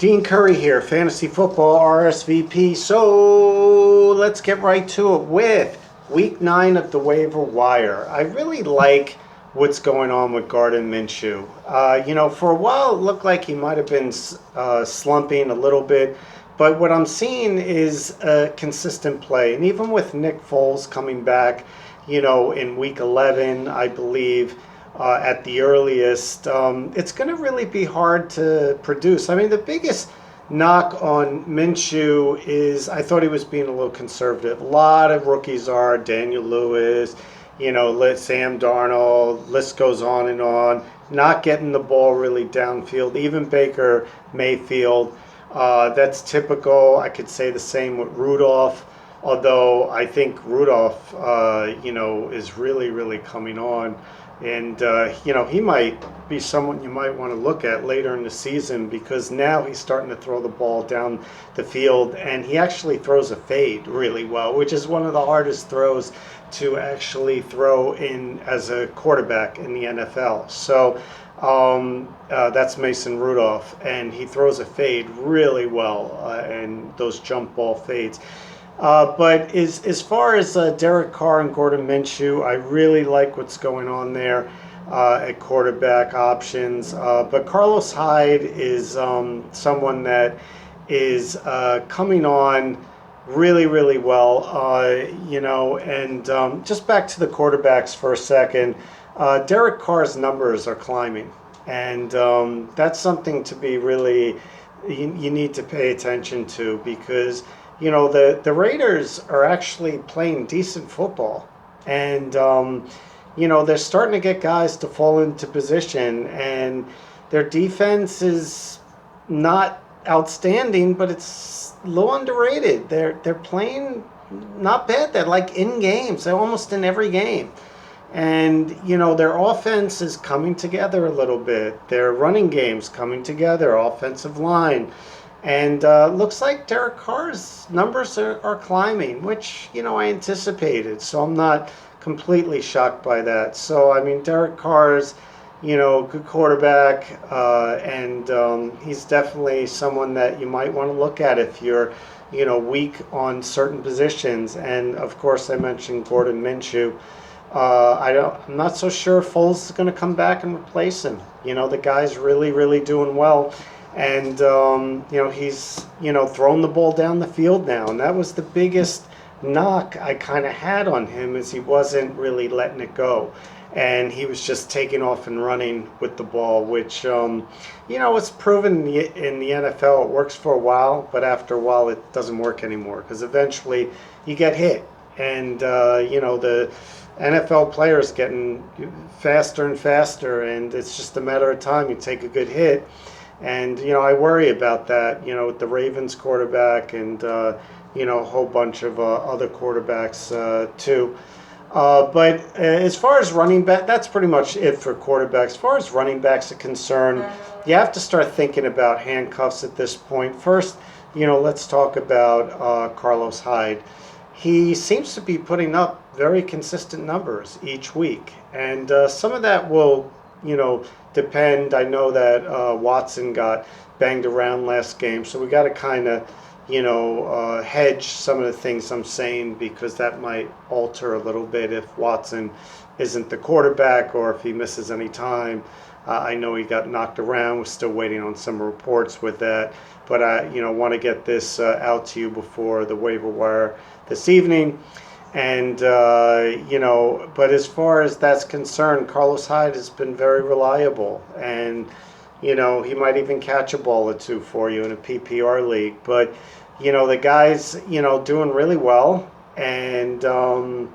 Dean Curry here, Fantasy Football RSVP. So let's get right to it with Week 9 of the Waiver Wire. I really like what's going on with Gardner Minshew. For a while it looked like he might have been slumping a little bit, but what I'm seeing is a consistent play. And even with Nick Foles coming back, in Week 11, I believe, at the earliest, it's going to really be hard to produce. I mean, the biggest knock on Minshew is I thought he was being a little conservative. A lot of rookies are. Daniel Lewis, Sam Darnold, list goes on and on. Not getting the ball really downfield. Even Baker Mayfield. That's typical. I could say the same with Rudolph. Although I think Rudolph, is really, really coming on. And, he might be someone you might want to look at later in the season because now he's starting to throw the ball down the field and he actually throws a fade really well, which is one of the hardest throws to actually throw in as a quarterback in the NFL. So that's Mason Rudolph, and he throws a fade really well and those jump ball fades. But as far as Derek Carr and Gardner Minshew, I really like what's going on there at quarterback options. But Carlos Hyde is someone that is coming on really, really well, and just back to the quarterbacks for a second. Derek Carr's numbers are climbing, and that's something to be really, you need to pay attention to because the Raiders are actually playing decent football. And, they're starting to get guys to fall into position. And their defense is not outstanding, but it's a little underrated. They're playing not bad. They're like in games. They're almost in every game. And, their offense is coming together a little bit. Their running game's coming together, offensive line. And looks like Derek Carr's numbers are climbing, which, I anticipated. So I'm not completely shocked by that. So, I mean, Derek Carr's, good quarterback. And he's definitely someone that you might want to look at if you're, weak on certain positions. And, of course, I mentioned Gardner Minshew. I'm not so sure Foles is going to come back and replace him. The guy's really, really doing well. And, he's, thrown the ball down the field now. And that was the biggest knock I kind of had on him is he wasn't really letting it go. And he was just taking off and running with the ball, which, it's proven in the NFL. It works for a while, but after a while it doesn't work anymore because eventually you get hit. And, the NFL players getting faster and faster, and it's just a matter of time. You take a good hit. And, I worry about that, with the Ravens quarterback and, a whole bunch of other quarterbacks, too. But as far as running back, that's pretty much it for quarterbacks. As far as running backs are concerned, you have to start thinking about handcuffs at this point. First, let's talk about Carlos Hyde. He seems to be putting up very consistent numbers each week. And some of that will, depend. I know that Watson got banged around last game, so we got to kind of, hedge some of the things I'm saying because that might alter a little bit if Watson isn't the quarterback or if he misses any time. I know he got knocked around. We're still waiting on some reports with that, but I, want to get this out to you before the waiver wire this evening. And, but as far as that's concerned, Carlos Hyde has been very reliable. And, he might even catch a ball or two for you in a PPR league. But, the guy's, doing really well. And, the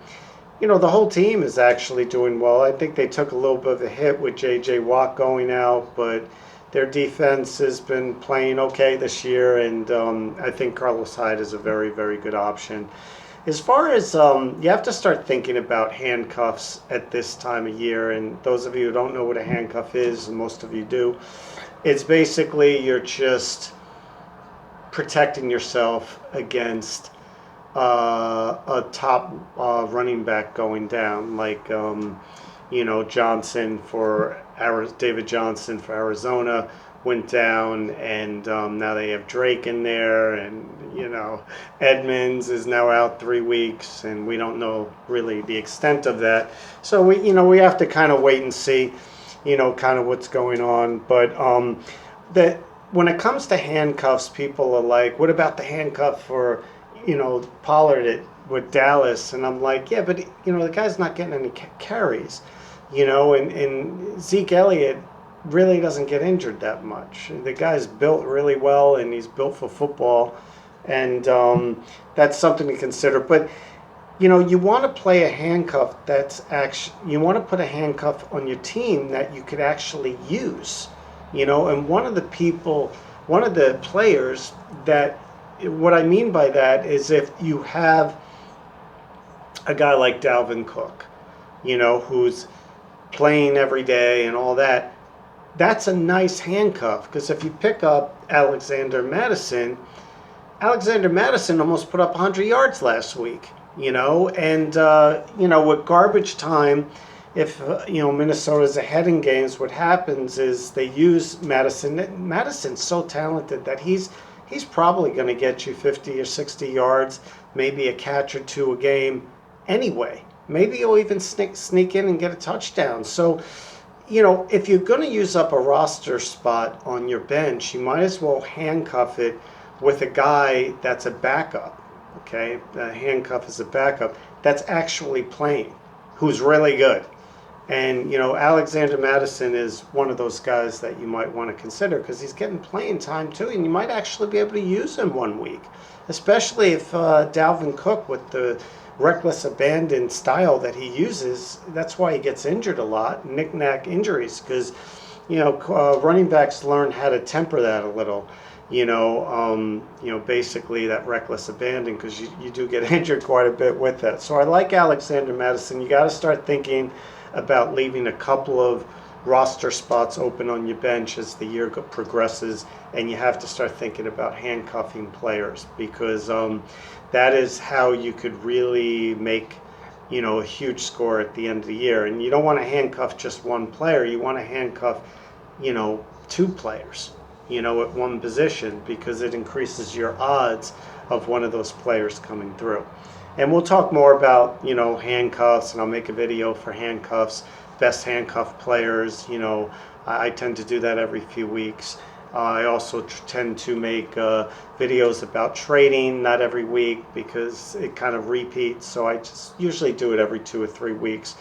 whole team is actually doing well. I think they took a little bit of a hit with J.J. Watt going out, but their defense has been playing okay this year. And I think Carlos Hyde is a very, very good option. As far as you have to start thinking about handcuffs at this time of year, and those of you who don't know what a handcuff is, and most of you do, it's basically you're just protecting yourself against a top running back going down, like David Johnson for Arizona, went down, and now they have Drake in there, and Edmonds is now out 3 weeks, and we don't know really the extent of that. So we have to kind of wait and see, kind of what's going on. But that when it comes to handcuffs, people are like, "What about the handcuff for Pollard with Dallas?" And I'm like, "Yeah, but the guy's not getting any carries, and Zeke Elliott really doesn't get injured that much. The guy's built really well, and he's built for football, and that's something to consider." But you want to play a handcuff you want to put a handcuff on your team that you could actually use, and one of the players that, what I mean by that is if you have a guy like Dalvin Cook, who's playing every day and all that, that's a nice handcuff, because if you pick up Alexander Mattison almost put up 100 yards last week, and with garbage time, if Minnesota's ahead in games, what happens is they use Madison. Madison's so talented that he's probably going to get you 50 or 60 yards, maybe a catch or two a game anyway. Maybe he'll even sneak in and get a touchdown. So, if you're going to use up a roster spot on your bench, you might as well handcuff it with a guy that's a backup, okay? The handcuff is a backup that's actually playing, who's really good. And, Alexander Mattison is one of those guys that you might want to consider, because he's getting playing time too, and you might actually be able to use him 1 week, especially if Dalvin Cook, with the reckless abandon style that he uses, that's why he gets injured a lot, knick-knack injuries, because running backs learn how to temper that a little, basically that reckless abandon, because you do get injured quite a bit with that. So I like Alexander Mattison. You got to start thinking about leaving a couple of roster spots open on your bench as the year progresses, and you have to start thinking about handcuffing players, because that is how you could really make a huge score at the end of the year. And you don't want to handcuff just one player. You want to handcuff 2 players at one position, because it increases your odds of one of those players coming through. And we'll talk more about handcuffs, and I'll make a video for handcuffs, best handcuff players. I tend to do that every few weeks. I also tend to make videos about trading, not every week, because it kind of repeats. So I just usually do it every 2 or 3 weeks.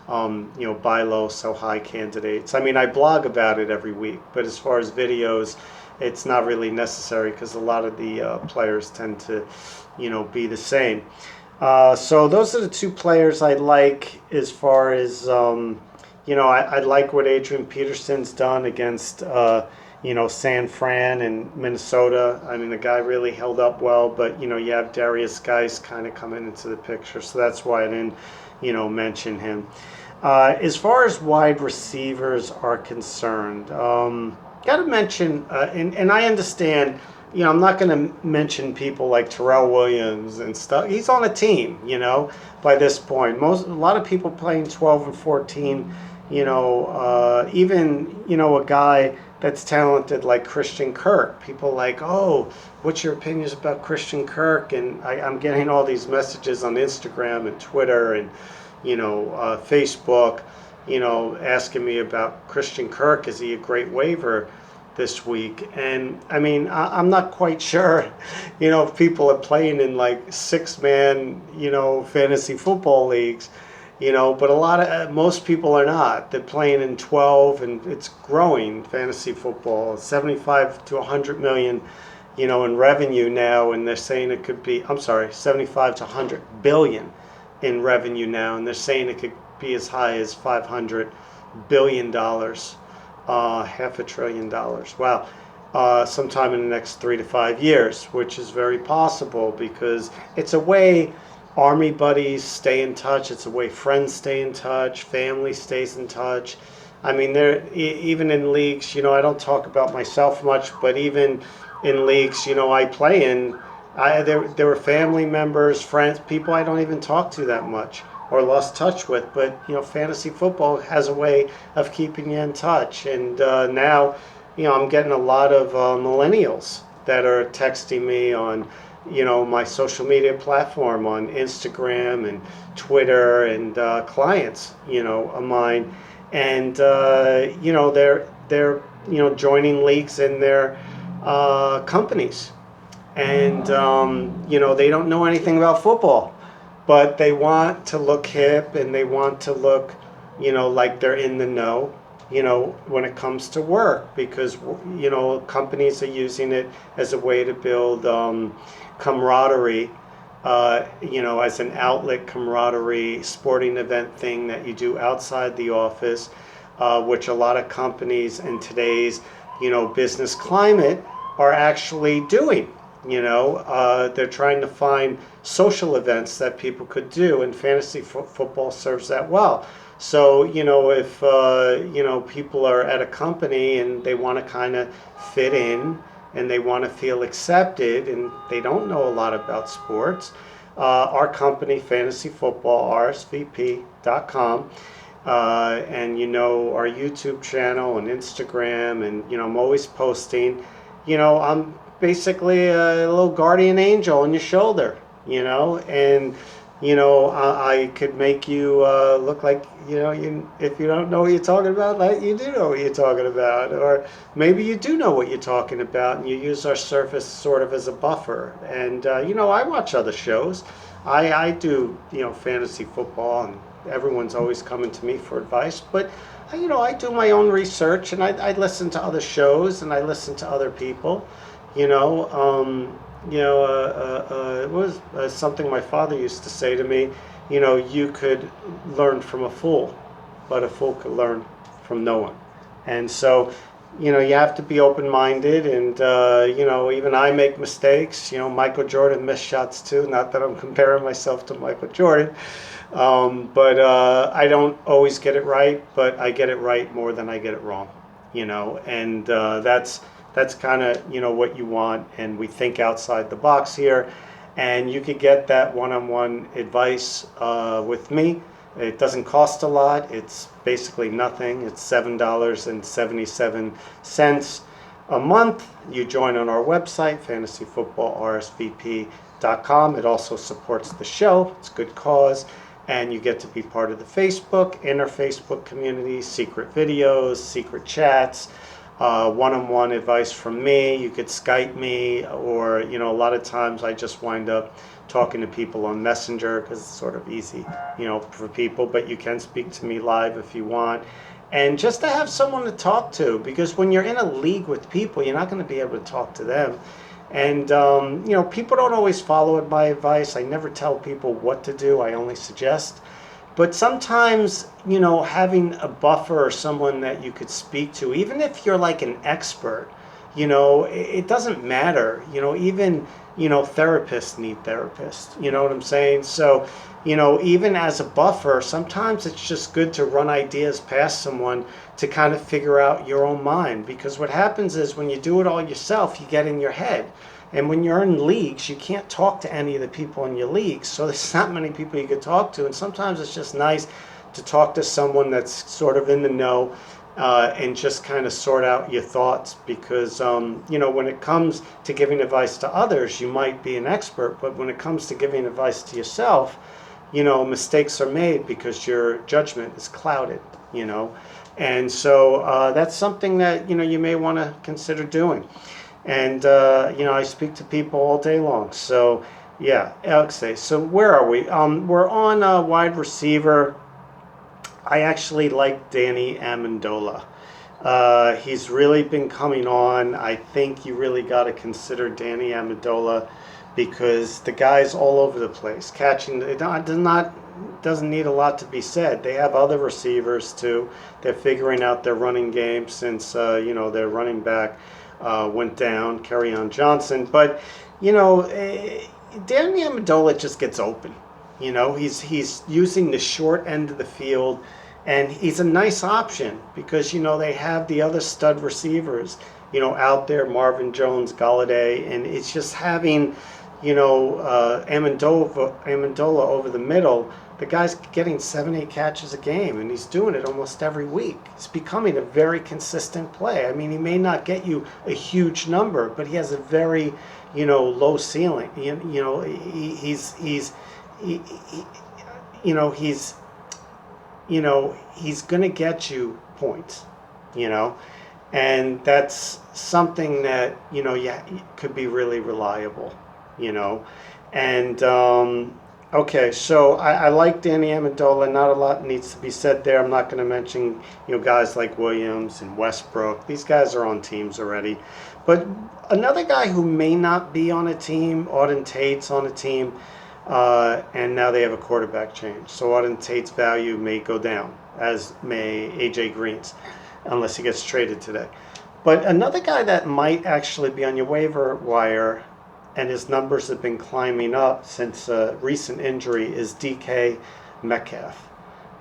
Buy low, sell high candidates. I mean, I blog about it every week, but as far as videos, it's not really necessary, because a lot of the players tend to, be the same. So those are the 2 players I like. As far as, I like what Adrian Peterson's done against, San Fran and Minnesota. I mean, the guy really held up well, but, you have Darius Geis kind of coming into the picture, so that's why I didn't, mention him. As far as wide receivers are concerned, got to mention, and I understand, I'm not going to mention people like Terrell Williams and stuff. He's on a team, by this point. A lot of people playing 12 and 14, even, a guy that's talented like Christian Kirk. People like, "Oh, what's your opinions about Christian Kirk?" And I'm getting all these messages on Instagram and Twitter and, Facebook, asking me about Christian Kirk. Is he a great waiver this week? And I mean, I'm not quite sure, if people are playing in like 6-man, fantasy football leagues, but most people are not. They're playing in 12, and it's growing, fantasy football, 75 to 100 million, in revenue now, and they're saying it could be, 75 to 100 billion in revenue now, and they're saying it could be as high as $500 billion, $500 billion. Wow. Sometime in the next 3 to 5 years, which is very possible, because it's a way Army buddies stay in touch. It's a way friends stay in touch. Family stays in touch. I mean, even in leagues, I don't talk about myself much, but even in leagues, I play in, there were family members, friends, people I don't even talk to that much or lost touch with. But, fantasy football has a way of keeping you in touch. And now, I'm getting a lot of millennials that are texting me on, my social media platform on Instagram and Twitter, and clients, of mine, and they're joining leagues in their companies, and they don't know anything about football, but they want to look hip, and they want to look, like they're in the know, when it comes to work, because companies are using it as a way to build camaraderie, as an outlet, camaraderie, sporting event thing that you do outside the office, which a lot of companies in today's business climate are actually doing. They're trying to find social events that people could do, and fantasy football serves that well. So, if, people are at a company and they want to kind of fit in, and they want to feel accepted, and they don't know a lot about sports, our company, Fantasy Football, RSVP.com, and, our YouTube channel and Instagram, and, I'm always posting, I'm basically a little guardian angel on your shoulder, and I could make you look like if you don't know what you're talking about, like you do know what you're talking about, or maybe you do know what you're talking about, and you use our service sort of as a buffer. And I watch other shows. I do fantasy football, and everyone's always coming to me for advice, but I do my own research, and I listen to other shows, and I listen to other people. It was something my father used to say to me, you could learn from a fool, but a fool could learn from no one. And so, you have to be open-minded, and, even I make mistakes. Michael Jordan missed shots too, not that I'm comparing myself to Michael Jordan, but I don't always get it right, but I get it right more than I get it wrong, and that's kind of what you want, and we think outside the box here, and you could get that one-on-one advice with me. It doesn't cost a lot. It's basically nothing. It's $7.77 a month. You join on our website, fantasyfootballrsvp.com. It also supports the show. It's a good cause. And you get to be part of the inner Facebook community, secret videos, secret chats, one-on-one advice from me. You could Skype me, or a lot of times I just wind up talking to people on Messenger, because it's sort of easy for people, but you can speak to me live if you want, and just to have someone to talk to, because when you're in a league with people, you're not going to be able to talk to them. And people don't always follow my advice. I never tell people what to do. I only suggest. But sometimes, having a buffer or someone that you could speak to, even if you're like an expert, it doesn't matter. Even, therapists need therapists. You know what I'm saying? So, even as a buffer, sometimes it's just good to run ideas past someone to kind of figure out your own mind. Because what happens is when you do it all yourself, you get in your head. And when you're in leagues, you can't talk to any of the people in your leagues. So there's not many people you could talk to. And sometimes it's just nice to talk to someone that's sort of in the know, and just kind of sort out your thoughts. Because, when it comes to giving advice to others, you might be an expert. But when it comes to giving advice to yourself, mistakes are made because your judgment is clouded, And so that's something that, you may want to consider doing. And, I speak to people all day long. So, yeah, okay. So where are we? We're on wide receiver. I actually like Danny Amendola. He's really been coming on. I think you really got to consider Danny Amendola, because the guy's all over the place. Catching, it doesn't need a lot to be said. They have other receivers too. They're figuring out their running game since, their running back went down, Kerryon Johnson. But, Danny Amendola just gets open. He's using the short end of the field, and he's a nice option because, they have the other stud receivers, out there, Marvin Jones, Galladay, and it's just having, Amendola over the middle The guy's getting 7-8 catches a game, and he's doing it almost every week. He's becoming a very consistent play. I mean, he may not get you a huge number, but he has a very, low ceiling. He's going to get you points, and that's something that, could be really reliable, and, okay, so I like Danny Amendola. Not a lot needs to be said there. I'm not going to mention, guys like Williams and Westbrook. These guys are on teams already. But another guy who may not be on a team, Auden Tate's on a team, and now they have a quarterback change. So Auden Tate's value may go down, as may A.J. Green's, unless he gets traded today. But another guy that might actually be on your waiver wire, and his numbers have been climbing up since a recent injury, is DK Metcalf.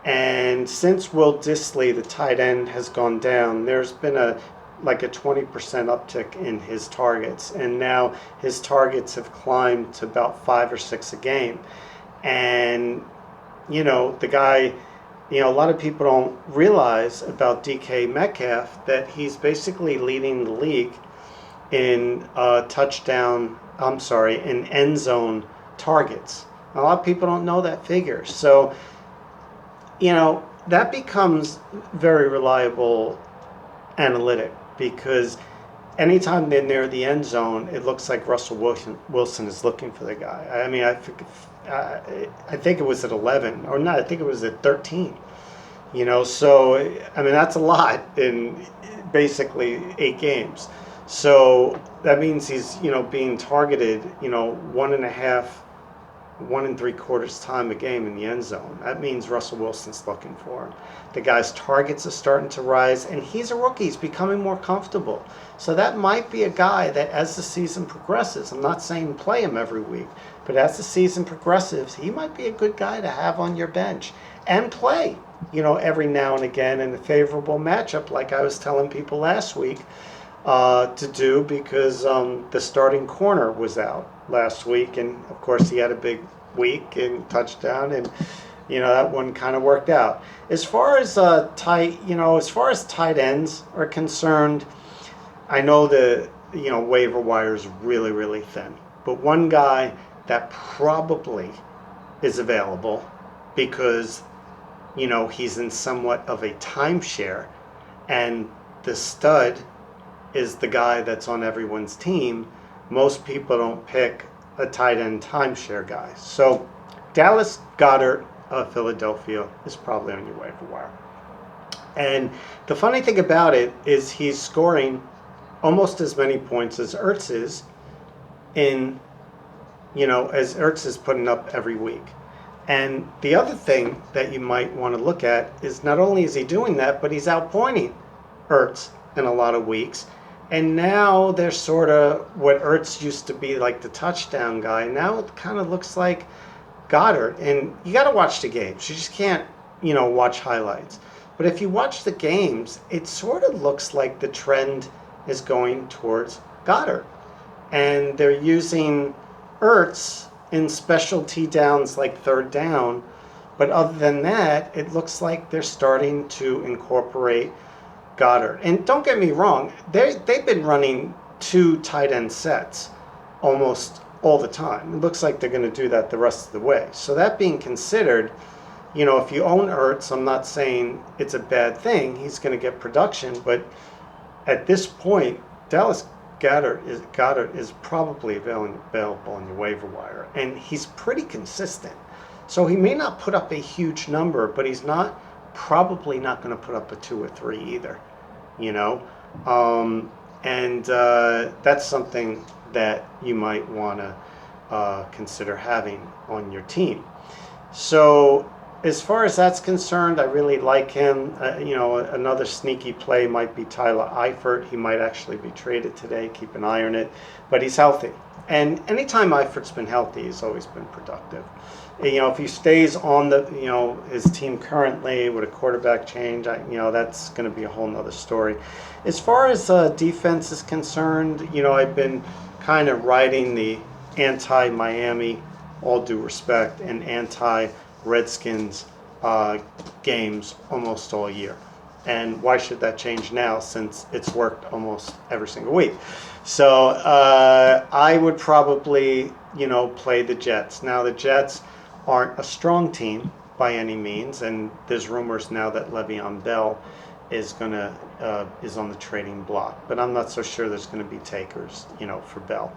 And since Will Dissly, the tight end, has gone down, there's been a 20% uptick in his targets. And now his targets have climbed to about 5 or 6 a game. And, the guy, a lot of people don't realize about DK Metcalf that he's basically leading the league in in end zone targets. A lot of people don't know that figure. So, that becomes very reliable analytic, because anytime they're near the end zone, it looks like Russell Wilson is looking for the guy. I mean, I think it was at 11, or not, I think it was at 13. So, I mean, that's a lot in basically 8 games. So that means he's, being targeted, 1.5 time a game in the end zone. That means Russell Wilson's looking for him. The guy's targets are starting to rise, and he's a rookie. He's becoming more comfortable. So that might be a guy that, as the season progresses, I'm not saying play him every week, but as the season progresses, he might be a good guy to have on your bench and play, every now and again in a favorable matchup, like I was telling people last week to do, because the starting corner was out last week, and of course he had a big week and touchdown, and that one kind of worked out. As far as tight ends are concerned, I know the waiver wire is really, really thin, but one guy that probably is available, because he's in somewhat of a timeshare, and the stud is the guy that's on everyone's team. Most people don't pick a tight end timeshare guy. So Dallas Goedert of Philadelphia is probably on your waiver wire. And the funny thing about it is he's scoring almost as many points as Ertz is as Ertz is putting up every week. And the other thing that you might want to look at is not only is he doing that, but he's outpointing Ertz in a lot of weeks. And now they're sort of what Ertz used to be like the touchdown guy. Now it kind of looks like Goddard. And you got to watch the games. You just can't, watch highlights. But if you watch the games, it sort of looks like the trend is going towards Goddard. And they're using Ertz in specialty downs like third down. But other than that, it looks like they're starting to incorporate Goddard. And don't get me wrong, they've been running 2 tight end sets almost all the time. It looks like they're going to do that the rest of the way. So that being considered, if you own Ertz, I'm not saying it's a bad thing. He's going to get production, but at this point, Dallas Goedert is probably available on your waiver wire, and he's pretty consistent. So he may not put up a huge number, but he's probably not going to put up a 2 or 3 either, and that's something that you might want to consider having on your team. So as far as that's concerned, I really like him. Another sneaky play might be Tyler Eifert. He might actually be traded today. Keep an eye on it, but he's healthy, and anytime Eifert's been healthy, he's always been productive. If he stays on his team currently with a quarterback change, that's going to be a whole nother story. As far as defense is concerned, I've been kind of riding the anti-Miami, all due respect, and Redskins games almost all year. And why should that change now, since it's worked almost every single week? So I would probably, play the Jets. Now, the Jets aren't a strong team by any means, and there's rumors now that Le'Veon Bell is on the trading block, but I'm not so sure there's going to be takers, for Bell.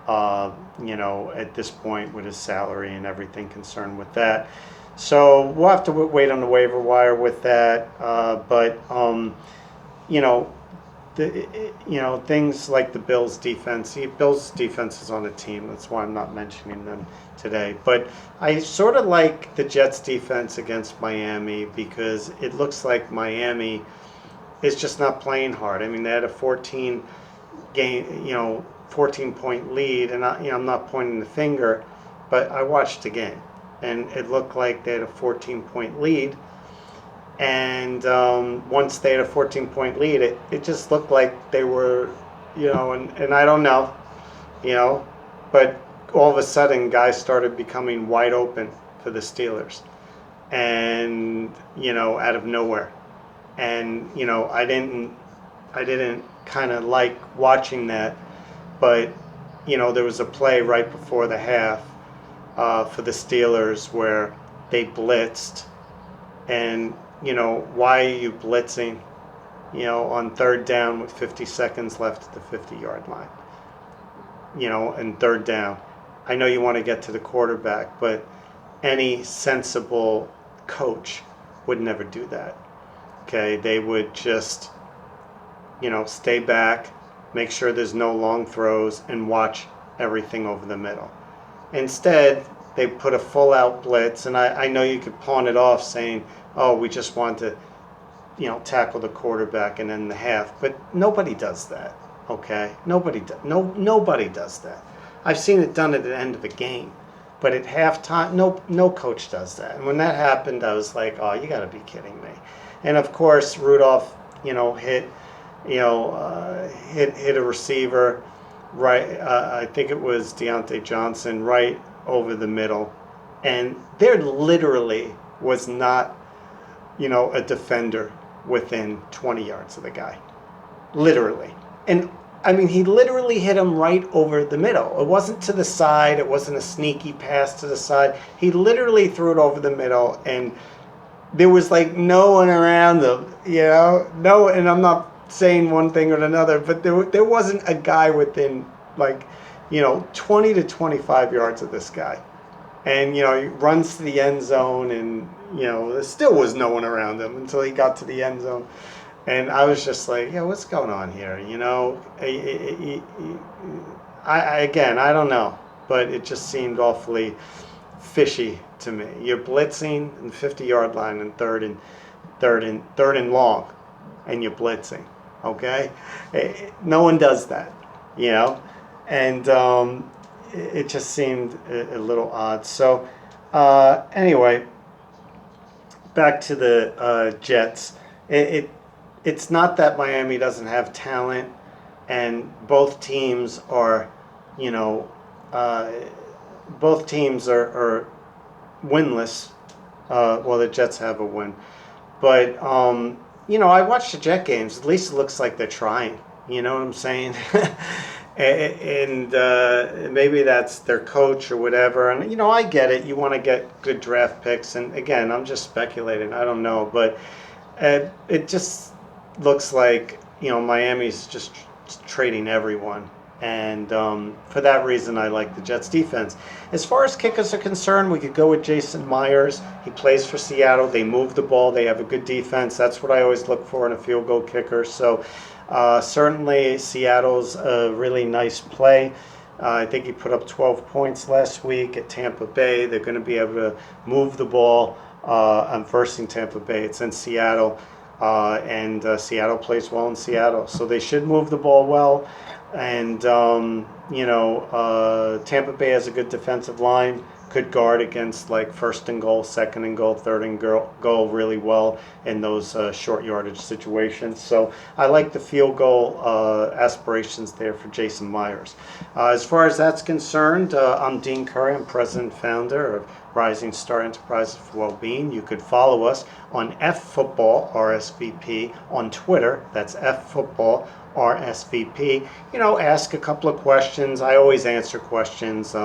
At this point with his salary and everything concerned with that. So we'll have to wait on the waiver wire with that. But things like the Bills defense. Bills defense is on the team. That's why I'm not mentioning them today. But I sort of like the Jets defense against Miami, because it looks like Miami is just not playing hard. I mean, they had a 14 point lead, and I'm not pointing the finger, but I watched the game, and it looked like they had a 14-point lead. And once they had a 14-point lead, it just looked like they were, and I don't know, but all of a sudden guys started becoming wide open for the Steelers, and out of nowhere. And I didn't kind of like watching that, but there was a play right before the half for the Steelers where they blitzed, and why are you blitzing on third down with 50 seconds left at the 50-yard line, and third down? I know you want to get to the quarterback, but any sensible coach would never do that. Okay, they would just, stay back, make sure there's no long throws, and watch everything over the middle. Instead, they put a full-out blitz, and I know you could pawn it off saying, oh, we just want to, tackle the quarterback and end the half. But nobody does that, okay? Nobody does that. I've seen it done at the end of a game. But at halftime, no coach does that. And when that happened, I was like, oh, you got to be kidding me. And of course, Rudolph, hit a receiver right. I think it was Deontay Johnson, right over the middle, and there literally was not, a defender within 20 yards of the guy, literally. And I mean, he literally hit him right over the middle. It wasn't to the side. It wasn't a sneaky pass to the side. He literally threw it over the middle, and there was like no one around him, no. And I'm not saying one thing or another, but there wasn't a guy within 20 to 25 yards of this guy. And, he runs to the end zone, and, there still was no one around him until he got to the end zone. And I was just like, what's going on here? I don't know, but it just seemed awfully fishy to me. You're blitzing in the 50-yard line and third and long, and you're blitzing. Okay, no one does that, and it just seemed a little odd. So anyway, back to the Jets. It's not that Miami doesn't have talent, and both teams are, both teams are winless. Well, the Jets have a win, but I watched the Jet games. At least it looks like they're trying. You know what I'm saying? and maybe that's their coach or whatever. And I get it. You want to get good draft picks. And again, I'm just speculating. I don't know, but it just looks like Miami's just trading everyone. And for that reason, I like the Jets defense. As far as kickers are concerned, we could go with Jason Myers. He plays for Seattle. They move the ball. They have a good defense. That's what I always look for in a field goal kicker. So certainly Seattle's a really nice play. I think he put up 12 points last week at Tampa Bay. They're going to be able to move the ball. I'm versing Tampa Bay. It's in Seattle. And Seattle plays well in Seattle. So they should move the ball well. And, Tampa Bay has a good defensive line. could guard against like first and goal, second and goal, third and goal really well in those short yardage situations. So I like the field goal aspirations there for Jason Myers. As far as that's concerned, I'm Dean Curry. I'm president and founder of Rising Star Enterprises for Wellbeing. You could follow us on FFootball RSVP on Twitter. That's FFootball RSVP. Ask a couple of questions. I always answer questions.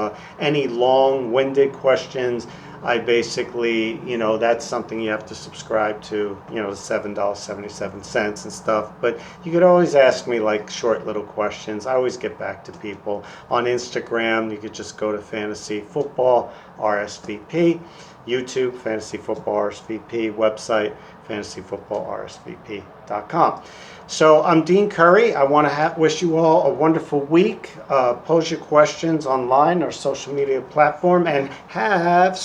Any long-winded questions, I basically, that's something you have to subscribe to, $7.77 and stuff. But you could always ask me like short little questions. I always get back to people. On Instagram, you could just go to Fantasy Football RSVP. YouTube, Fantasy Football RSVP. Website, fantasyfootballrsvp.com. So I'm Dean Curry. I want to wish you all a wonderful week. Pose your questions online or social media platform, and have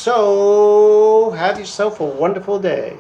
yourself a wonderful day.